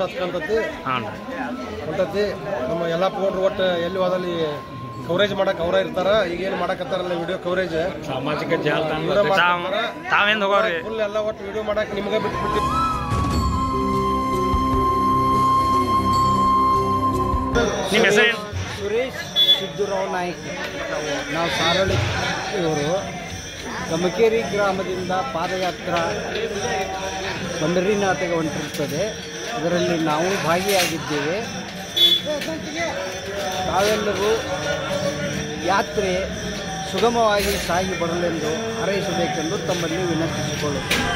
ಹತ್ಕೊಂತತಿ ಹೊಂಟತಿ. ನಮ್ಮ ಎಲ್ಲ ಪೌಡ್ರು ಒಟ್ಟು ಎಲ್ಲಿ ಹೋದಲ್ಲಿ ಕವರೇಜ್ ಮಾಡಕ್ಕೆ ಅವರ ಇರ್ತಾರ. ಈಗೇನು ಮಾಡಕತ್ತಾರಲ್ಲ ವಿಡಿಯೋ ಕವರೇಜ್ ಸಾಮಾಜಿಕ ಜಾಲತಾಣ ಫುಲ್ ಎಲ್ಲ ಒಟ್ಟು ವಿಡಿಯೋ ಮಾಡಕ್ಕೆ ನಿಮ್ಗೆ ಬಿಟ್ಬಿಟ್ಟು ನಿಮ್ಮ ಹೆಸರು ಸುರೇಶ್ ಸಿದ್ದರಾವ್ ನಾಯ್ಕ. ನಾವು ಸಾರೋಳಿ ಇವರು ಗಮಕೇರಿ ಗ್ರಾಮದಿಂದ ಪಾದಯಾತ್ರಾ ಬಂಡರಿನಾಥಗೆ ಹೊಂಟಿರುತ್ತದೆ. ಇದರಲ್ಲಿ ನಾವು ಭಾಗಿಯಾಗಿದ್ದೇವೆ. ತಾವೆಲ್ಲರೂ ಯಾತ್ರೆ ಸುಗಮವಾಗಿ ಸಾಗಿ ಬರಲೆಂದು ಹಾರೈಸಬೇಕೆಂದು ತಮ್ಮಲ್ಲಿ ವಿನಂತಿಸಿಕೊಳ್ಳುತ್ತೇವೆ.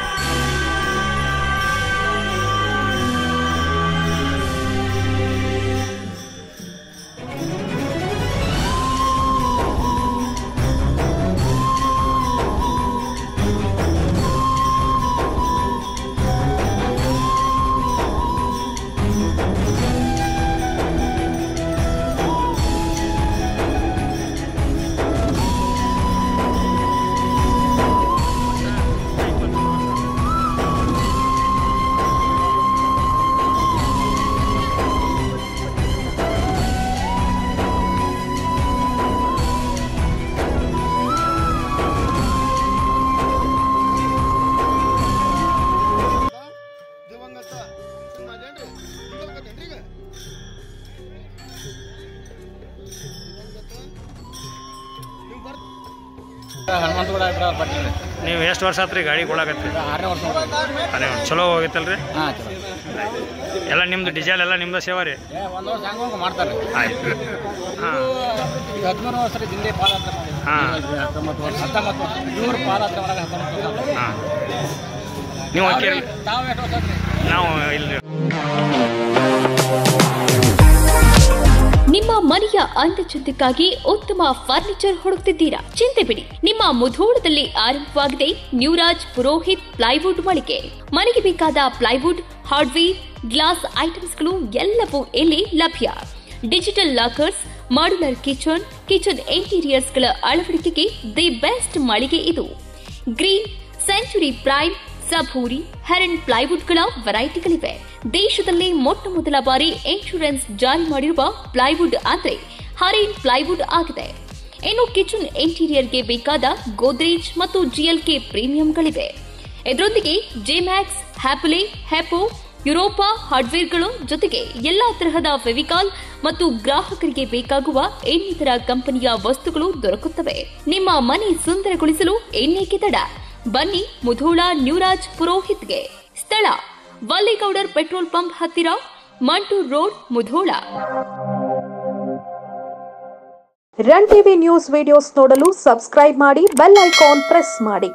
ಹನುಮಂತಗೌಡ ಬರ್ತೀವಿ. ನೀವು ಎಷ್ಟು ವರ್ಷ ಆತ್ರಿ ಗಾಡಿ ಕೊಡಾಕತ್ರಿ? 6ನೇ ವರ್ಷ. ಅದೇ ಚಲೋ ಹೋಗಿತ್ತಲ್ರಿ? ಹಾಂ ಚಲೋ. ಎಲ್ಲ ನಿಮ್ದು ಡೀಸೆಲ್ ಎಲ್ಲ ನಿಮ್ದು ಸೇವಾ ರೀ? ಒಂದು ವರ್ಷ ಹಂಗೆ ಮಾಡ್ತಾರೆ. ಆಯ್ತು. ಹಾಂ, ಈಗ 13 ವರ್ಷ ಹಿಂದೆ ಪಾದಯಾತ್ರೆ ಮಾಡಿದ್ವಿ. ಹಾಂ, 19 ವರ್ಷ ಇವರು ಪಾದಯಾತ್ರೆ ಒಳಗೆ 19 ವರ್ಷ. ಹಾಂ. ನೀವು ಹಾಕಿರಿ? ತಾವು ಎಷ್ಟು ವರ್ಷ? ನಾವು ಇಲ್ಲಿ. ನಿಮ್ಮ ಮನೆಯ ಅಂದಚಂದಕ್ಕಾಗಿ ಉತ್ತಮ ಫರ್ನಿಚರ್ ಹುಡುಕ್ತಿದ್ದೀರಾ? ಚಿಂತೆ ಬಿಡಿ, ನಿಮ್ಮ ಮುಧೋಳದಲ್ಲಿ ಆರಂಭವಾಗಿದೆ ನ್ಯೂರಾಜ್ ಪುರೋಹಿತ್ ಪ್ಲೈವುಡ್ ಮಳಿಗೆ. ಮನೆಗೆ ಬೇಕಾದ ಪ್ಲೈವುಡ್, ಹಾರ್ಡ್ವೇರ್, ಗ್ಲಾಸ್ ಐಟಮ್ಸ್ಗಳು ಎಲ್ಲವೂ ಇಲ್ಲಿ ಲಭ್ಯ. ಡಿಜಿಟಲ್ ಲಾಕರ್ಸ್, ಮಾಡ್ಯುಲರ್ ಕಿಚನ್ ಇಂಟೀರಿಯರ್ಸ್ಗಳ ಅಳವಡಿಕೆಗೆ ದಿ ಬೆಸ್ಟ್ ಮಳಿಗೆ ಇದು. ಗ್ರೀನ್, ಸೆಂಚುರಿ ಪ್ರೈಮ್, ಸಬೂರಿ, ಹೆರನ್ ಪ್ಲೈವುಡ್ಗಳ ವೆರೈಟಿಗಳಿವೆ. ದೇಶದಲ್ಲಿ ಮೊಟ್ಟ ಮೊದಲ ಬಾರಿ ಇನ್ಶೂರೆನ್ಸ್ ಜಾರಿ ಮಾಡಿರುವ ಪ್ಲೈವುಡ್ ಅಂದ್ರೆ ಹರೇನ್ ಪ್ಲೈವುಡ್ ಆಗಿದೆ. ಇನ್ನು ಕಿಚನ್ ಇಂಟೀರಿಯರ್ಗೆ ಬೇಕಾದ ಗೋದ್ರೇಜ್ ಮತ್ತು ಜಿಎಲ್ಕೆ ಪ್ರೀಮಿಯಂಗಳಿವೆ. ಇದರೊಂದಿಗೆ ಜೆಮ್ಯಾಕ್ಸ್, ಹ್ಯಾಪಲೆ, ಹೆಪೋ, ಯುರೋಪಾ ಹಾರ್ಡ್ವೇರ್ಗಳು ಜೊತೆಗೆ ಎಲ್ಲಾ ತರಹದ ಫೆವಿಕಾಲ್ ಮತ್ತು ಗ್ರಾಹಕರಿಗೆ ಬೇಕಾಗುವ ಇನ್ನಿತರ ಕಂಪನಿಯ ವಸ್ತುಗಳು ದೊರಕುತ್ತವೆ. ನಿಮ್ಮ ಮನೆ ಸುಂದರಗೊಳಿಸಲು ಇನ್ನೇಕೆ ತಡ? ಬನ್ನಿ ಮುಧೋಳ ನ್ಯೂರಾಜ್ ಪುರೋಹಿತ್ಗೆ. ಸ್ಥಳ ವಲ್ಲಿಗೌಡರ್ ಪೆಟ್ರೋಲ್ ಪಂಪ್ ಹತ್ತಿರ, Mantur road, Mudhol. Run TV news videos ನೋಡಲು ಸಬ್ಸ್ಕ್ರೈಬ್ ಮಾಡಿ, ಬೆಲ್ ಐಕಾನ್ ಪ್ರೆಸ್ ಮಾಡಿ.